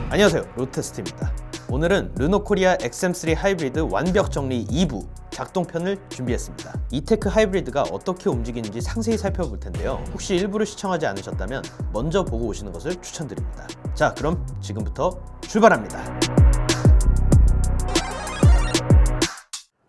안녕하세요, 로테스트입니다. 오늘은 르노코리아 XM3 하이브리드 완벽 정리 2부 작동편을 준비했습니다. 이테크 하이브리드가 어떻게 움직이는지 상세히 살펴볼 텐데요. 혹시 일부를 시청하지 않으셨다면 먼저 보고 오시는 것을 추천드립니다. 자, 그럼 지금부터 출발합니다.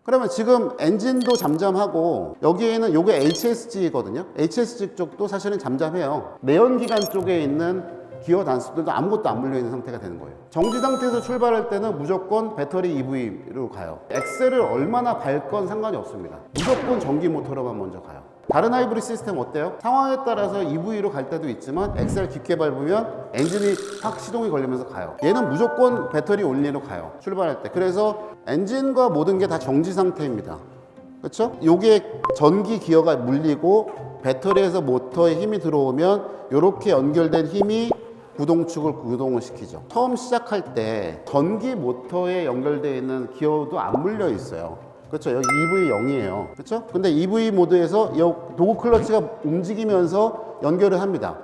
그러면 지금 엔진도 잠잠하고 여기에는 요게 HSG거든요. HSG 쪽도 사실은 잠잠해요. 내연기관 쪽에 있는 기어 단수들도 아무것도 안 물려있는 상태가 되는 거예요. 정지 상태에서 출발할 때는 무조건 배터리 EV로 가요. 엑셀을 얼마나 밟건 상관이 없습니다. 무조건 전기 모터로만 먼저 가요. 다른 하이브리드 시스템 어때요? 상황에 따라서 EV로 갈 때도 있지만 엑셀 깊게 밟으면 엔진이 확 시동이 걸리면서 가요. 얘는 무조건 배터리 온리로 가요, 출발할 때. 그래서 엔진과 모든 게 다 정지 상태입니다. 그렇죠? 요게 전기 기어가 물리고 배터리에서 모터에 힘이 들어오면 이렇게 연결된 힘이 구동축을 구동을 시키죠. 처음 시작할 때 전기 모터에 연결되어 있는 기어도 안 물려 있어요. 그렇죠? 여기 EV 0이에요. 그렇죠? 근데 EV 모드에서 이 도구 클러치가 움직이면서 연결을 합니다.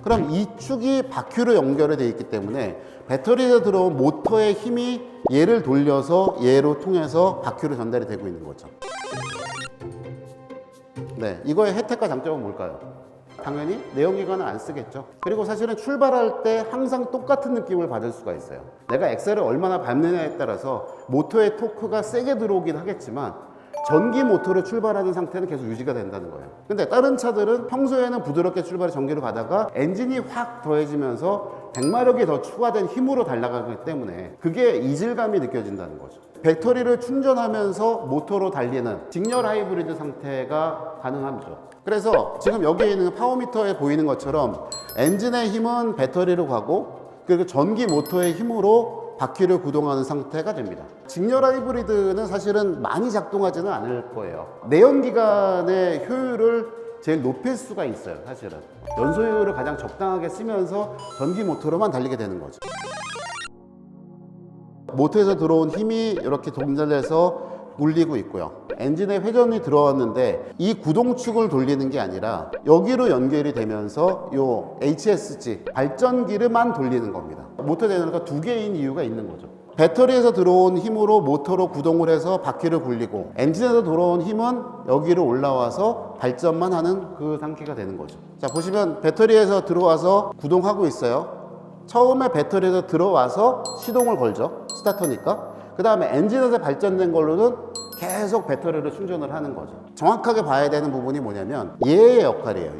그럼 이 축이 바퀴로 연결이 되어 있기 때문에 배터리에서 들어온 모터의 힘이 얘를 돌려서 얘로 통해서 바퀴로 전달이 되고 있는 거죠. 네, 이거의 혜택과 장점은 뭘까요? 당연히 내연기관은 안 쓰겠죠. 그리고 사실은 출발할 때 항상 똑같은 느낌을 받을 수가 있어요. 내가 엑셀을 얼마나 밟느냐에 따라서 모터의 토크가 세게 들어오긴 하겠지만 전기 모터로 출발하는 상태는 계속 유지가 된다는 거예요. 근데 다른 차들은 평소에는 부드럽게 출발을 전기로 가다가 엔진이 확 더해지면서 100마력이 더 추가된 힘으로 달려가기 때문에 그게 이질감이 느껴진다는 거죠. 배터리를 충전하면서 모터로 달리는 직렬 하이브리드 상태가 가능하죠. 그래서 지금 여기에 있는 파워미터에 보이는 것처럼 엔진의 힘은 배터리로 가고 그리고 전기 모터의 힘으로 바퀴를 구동하는 상태가 됩니다. 직렬 하이브리드는 사실은 많이 작동하지는 않을 거예요. 내연기관의 효율을 제일 높일 수가 있어요, 사실은. 연소율을 가장 적당하게 쓰면서 전기 모터로만 달리게 되는 거죠. 모터에서 들어온 힘이 이렇게 동작해서 울리고 있고요. 엔진에 회전이 들어왔는데 이 구동축을 돌리는 게 아니라 여기로 연결이 되면서 요 HSG 발전기를만 돌리는 겁니다. 모터 제너가 두 개인 이유가 있는 거죠. 배터리에서 들어온 힘으로 모터로 구동을 해서 바퀴를 굴리고 엔진에서 들어온 힘은 여기로 올라와서 발전만 하는 그 상태가 되는 거죠. 자, 보시면 배터리에서 들어와서 구동하고 있어요. 처음에 배터리에서 들어와서 시동을 걸죠. 스타터니까. 그 다음에 엔진에서 발전된 걸로는 계속 배터리를 충전을 하는 거죠. 정확하게 봐야 되는 부분이 뭐냐면 얘의 역할이에요.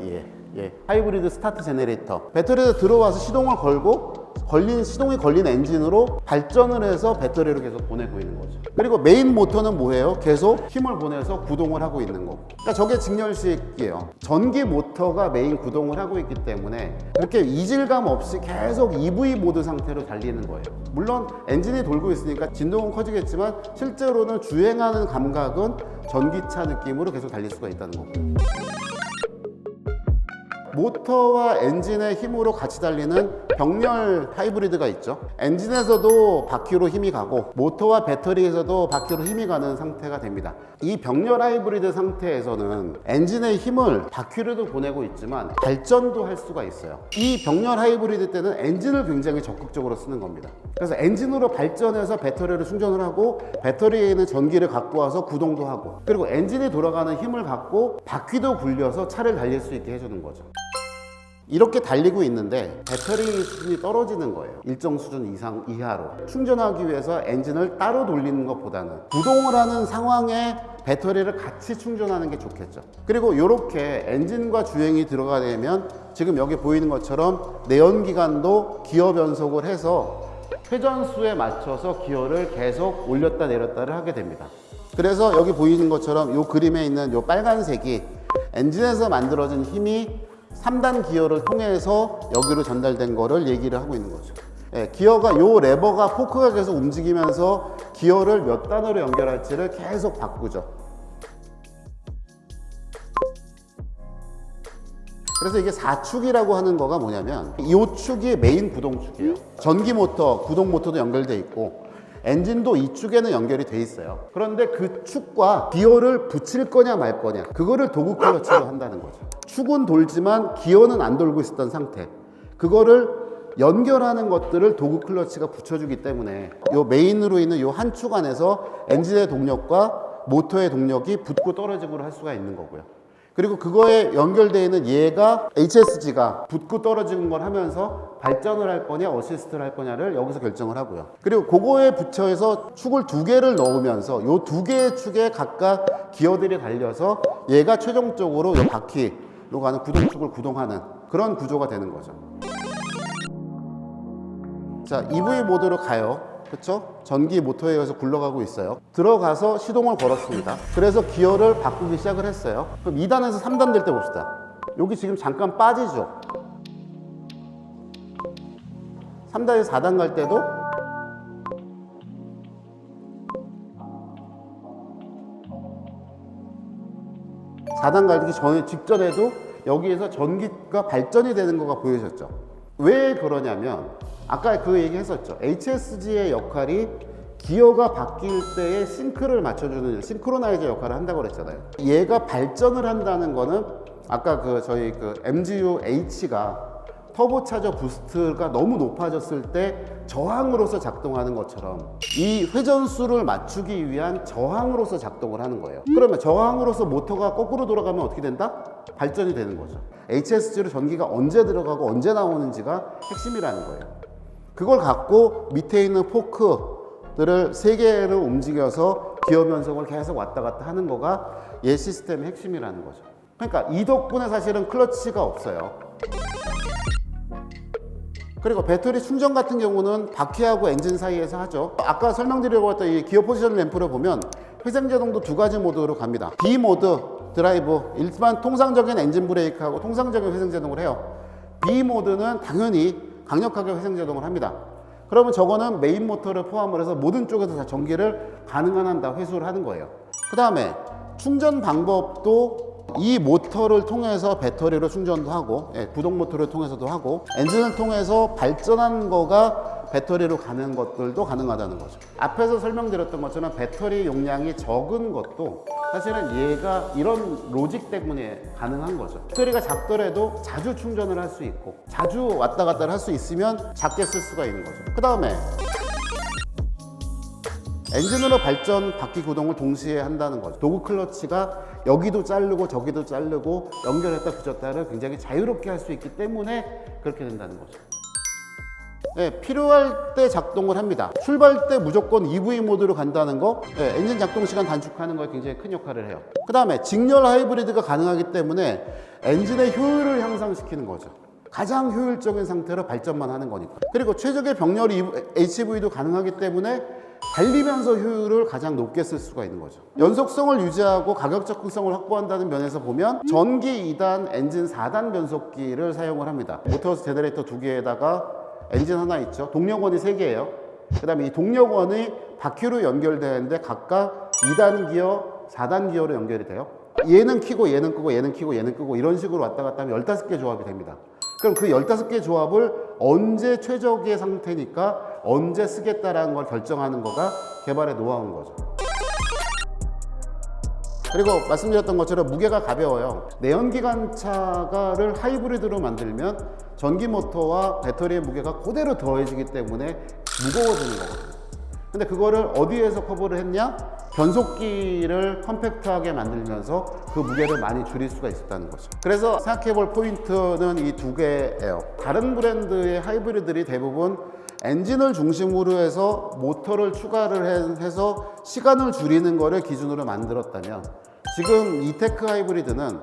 얘. 하이브리드 스타트 제너레이터. 배터리에서 들어와서 시동을 걸고 시동이 걸린 엔진으로 발전을 해서 배터리를 계속 보내고 있는 거죠. 그리고 메인 모터는 뭐예요? 계속 힘을 보내서 구동을 하고 있는 거고. 그러니까 저게 직렬식이에요. 전기 모터가 메인 구동을 하고 있기 때문에 그렇게 이질감 없이 계속 EV 모드 상태로 달리는 거예요. 물론 엔진이 돌고 있으니까 진동은 커지겠지만 실제로는 주행하는 감각은 전기차 느낌으로 계속 달릴 수가 있다는 거고. 모터와 엔진의 힘으로 같이 달리는 병렬 하이브리드가 있죠. 엔진에서도 바퀴로 힘이 가고 모터와 배터리에서도 바퀴로 힘이 가는 상태가 됩니다. 이 병렬 하이브리드 상태에서는 엔진의 힘을 바퀴로도 보내고 있지만 발전도 할 수가 있어요. 이 병렬 하이브리드 때는 엔진을 굉장히 적극적으로 쓰는 겁니다. 그래서 엔진으로 발전해서 배터리를 충전을 하고 배터리에 있는 전기를 갖고 와서 구동도 하고 그리고 엔진이 돌아가는 힘을 갖고 바퀴도 굴려서 차를 달릴 수 있게 해주는 거죠. 이렇게 달리고 있는데 배터리 수준이 떨어지는 거예요. 일정 수준 이하로 충전하기 위해서 엔진을 따로 돌리는 것보다는 구동을 하는 상황에 배터리를 같이 충전하는 게 좋겠죠. 그리고 이렇게 엔진과 주행이 들어가게 되면 지금 여기 보이는 것처럼 내연기관도 기어 변속을 해서 회전수에 맞춰서 기어를 계속 올렸다 내렸다를 하게 됩니다. 그래서 여기 보이는 것처럼 이 그림에 있는 이 빨간색이 엔진에서 만들어진 힘이 3단 기어를 통해서 여기로 전달된 거를 얘기를 하고 있는 거죠. 기어가 요 레버가 포크가 계속 움직이면서 기어를 몇 단으로 연결할지를 계속 바꾸죠. 그래서 이게 4축이라고 하는 거가 뭐냐면 이 축이 메인 구동축이에요. 전기 모터, 구동 모터도 연결돼 있고 엔진도 이 축에는 연결이 돼 있어요. 그런데 그 축과 기어를 붙일 거냐 말 거냐 그거를 도구 클러치로 한다는 거죠. 축은 돌지만 기어는 안 돌고 있었던 상태, 그거를 연결하는 것들을 도구 클러치가 붙여주기 때문에 요 메인으로 있는 요 한 축 안에서 엔진의 동력과 모터의 동력이 붙고 떨어지고 할 수가 있는 거고요. 그리고 그거에 연결되어 있는 얘가 HSG가 붙고 떨어지는 걸 하면서 발전을 할 거냐 어시스트를 할 거냐를 여기서 결정을 하고요. 그리고 그거에 붙여서 축을 두 개를 넣으면서 요 두 개의 축에 각각 기어들이 달려서 얘가 최종적으로 요 바퀴로 가는 구동축을 구동하는 그런 구조가 되는 거죠. 자, EV 모드로 가요. 그렇죠? 전기 모터에 의해서 굴러가고 있어요. 들어가서 시동을 걸었습니다. 그래서 기어를 바꾸기 시작을 했어요. 그럼 2단에서 3단 될 때 봅시다. 여기 지금 잠깐 빠지죠? 3단에서 4단 갈 때도 (4단) 가기 전에 직전에도 여기에서 전기가 발전이 되는 거가 보여졌죠. 왜 그러냐면 아까 그 얘기 했었죠. HSG의 역할이 기어가 바뀔 때에 싱크를 맞춰주는 싱크로나이저 역할을 한다고 그랬잖아요. 얘가 발전을 한다는 거는 아까 저희 MGU H가 터보차저 부스트가 너무 높아졌을 때 저항으로서 작동하는 것처럼 이 회전수를 맞추기 위한 저항으로서 작동을 하는 거예요. 그러면 저항으로서 모터가 거꾸로 돌아가면 어떻게 된다? 발전이 되는 거죠. HSG로 전기가 언제 들어가고 언제 나오는지가 핵심이라는 거예요. 그걸 갖고 밑에 있는 포크들을 3개를 움직여서 기어 변속을 계속 왔다 갔다 하는 거가 얘 시스템의 핵심이라는 거죠. 그러니까 이 덕분에 사실은 클러치가 없어요. 그리고 배터리 충전 같은 경우는 바퀴하고 엔진 사이에서 하죠. 아까 설명드리려고 했던 이 기어 포지션 램프를 보면 회생제동도 두 가지 모드로 갑니다. B 모드 드라이브, 일반 통상적인 엔진 브레이크하고 통상적인 회생제동을 해요. B 모드는 당연히 강력하게 회생제동을 합니다. 그러면 저거는 메인 모터를 포함을 해서 모든 쪽에서 다 전기를 가능한 한 다 회수를 하는 거예요. 그 다음에 충전 방법도 이 모터를 통해서 배터리로 충전도 하고, 구동 모터를 통해서도 하고, 엔진을 통해서 발전한 거가 배터리로 가는 것들도 가능하다는 거죠. 앞에서 설명드렸던 것처럼 배터리 용량이 적은 것도 사실은 얘가 이런 로직 때문에 가능한 거죠. 배터리가 작더라도 자주 충전을 할 수 있고 자주 왔다 갔다 할 수 있으면 작게 쓸 수가 있는 거죠. 그 다음에 엔진으로 발전, 바퀴 구동을 동시에 한다는 거죠. 도구 클러치가 여기도 자르고 저기도 자르고 연결했다 붙였다를 굉장히 자유롭게 할 수 있기 때문에 그렇게 된다는 거죠. 필요할 때 작동을 합니다. 출발 때 무조건 EV 모드로 간다는 거, 엔진 작동 시간 단축하는 거에 굉장히 큰 역할을 해요. 그 다음에 직렬 하이브리드가 가능하기 때문에 엔진의 효율을 향상시키는 거죠. 가장 효율적인 상태로 발전만 하는 거니까. 그리고 최적의 병렬 HV도 가능하기 때문에 달리면서 효율을 가장 높게 쓸 수가 있는 거죠. 연속성을 유지하고 가격 접근성을 확보한다는 면에서 보면 전기 2단, 엔진 4단 변속기를 사용을 합니다. 모터 제너레이터 2개에다가 엔진 하나 있죠. 동력원이 3개예요. 그 다음에 이 동력원이 바퀴로 연결되는데 각각 2단 기어, 4단 기어로 연결이 돼요. 얘는 켜고 얘는 끄고 얘는 켜고 얘는 끄고 이런 식으로 왔다 갔다 하면 15개 조합이 됩니다. 그럼 그 15개 조합을 언제 최적의 상태니까 언제 쓰겠다라는 걸 결정하는 거가 개발의 노하우인 거죠. 그리고 말씀드렸던 것처럼 무게가 가벼워요. 내연기관차를 하이브리드로 만들면 전기 모터와 배터리의 무게가 그대로 더해지기 때문에 무거워지는 거거든요. 근데 그거를 어디에서 커버를 했냐? 변속기를 컴팩트하게 만들면서 그 무게를 많이 줄일 수가 있었다는 거죠. 그래서 생각해 볼 포인트는 이 두 개예요. 다른 브랜드의 하이브리드들이 대부분 엔진을 중심으로 해서 모터를 추가를 해서 시간을 줄이는 거를 기준으로 만들었다면 지금 이테크 하이브리드는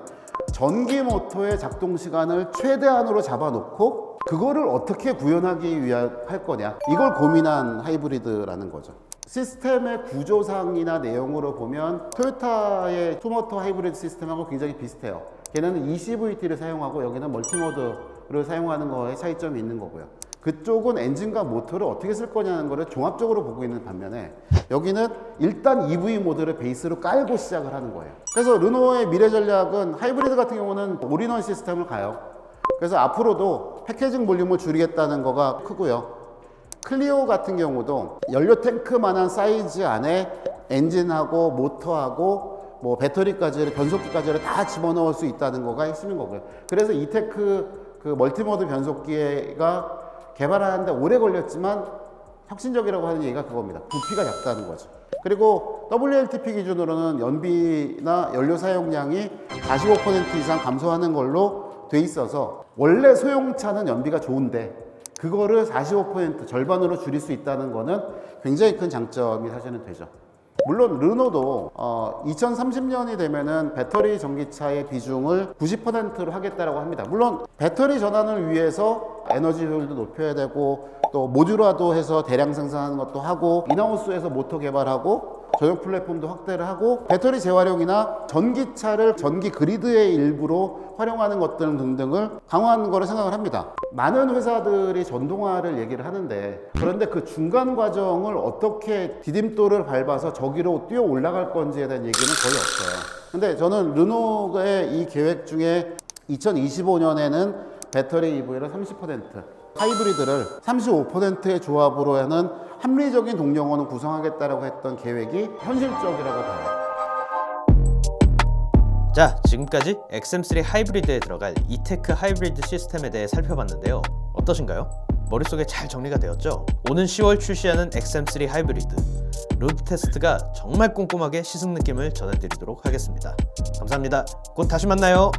전기 모터의 작동 시간을 최대한으로 잡아놓고 그거를 어떻게 구현하기 위한 할 거냐 이걸 고민한 하이브리드라는 거죠. 시스템의 구조상이나 내용으로 보면 토요타의 투모터 하이브리드 시스템하고 굉장히 비슷해요. 걔네는 ECVT를 사용하고 여기는 멀티모드를 사용하는 거에 차이점이 있는 거고요. 그쪽은 엔진과 모터를 어떻게 쓸 거냐는 거를 종합적으로 보고 있는 반면에 여기는 일단 EV 모드를 베이스로 깔고 시작을 하는 거예요. 그래서 르노의 미래 전략은 하이브리드 같은 경우는 올인원 시스템을 가요. 그래서 앞으로도 패키징 볼륨을 줄이겠다는 거가 크고요. 클리오 같은 경우도 연료 탱크만한 사이즈 안에 엔진하고 모터하고 뭐 배터리까지 변속기까지를 다 집어넣을 수 있다는 거가 핵심인 거고요. 그래서 이테크 그 멀티모드 변속기가 개발하는데 오래 걸렸지만 혁신적이라고 하는 얘기가 그겁니다. 부피가 작다는 거죠. 그리고 WLTP 기준으로는 연비나 연료 사용량이 45% 이상 감소하는 걸로 돼 있어서 원래 소형차는 연비가 좋은데 그거를 45% 절반으로 줄일 수 있다는 거는 굉장히 큰 장점이 사실은 되죠. 물론 르노도 2030년이 되면은 배터리 전기차의 비중을 90%로 하겠다라고 합니다. 물론 배터리 전환을 위해서 에너지 효율도 높여야 되고 또 모듈화도 해서 대량 생산하는 것도 하고 인하우스에서 모터 개발하고 전용 플랫폼도 확대를 하고 배터리 재활용이나 전기차를 전기 그리드의 일부로 활용하는 것들 등등을 강화하는 거를 생각을 합니다. 많은 회사들이 전동화를 얘기를 하는데 그런데 그 중간 과정을 어떻게 디딤돌을 밟아서 저기로 뛰어 올라갈 건지에 대한 얘기는 거의 없어요. 근데 저는 르노의 이 계획 중에 2025년에는 배터리 EV를 30%, 하이브리드를 35%의 조합으로 하는 합리적인 동력원을 구성하겠다라고 했던 계획이 현실적이라고 봐요. 자, 지금까지 XM3 하이브리드에 들어갈 이테크 하이브리드 시스템에 대해 살펴봤는데요. 어떠신가요? 머릿속에 잘 정리가 되었죠? 오는 10월 출시하는 XM3 하이브리드 로드 테스트가 정말 꼼꼼하게 시승 느낌을 전해드리도록 하겠습니다. 감사합니다. 곧 다시 만나요.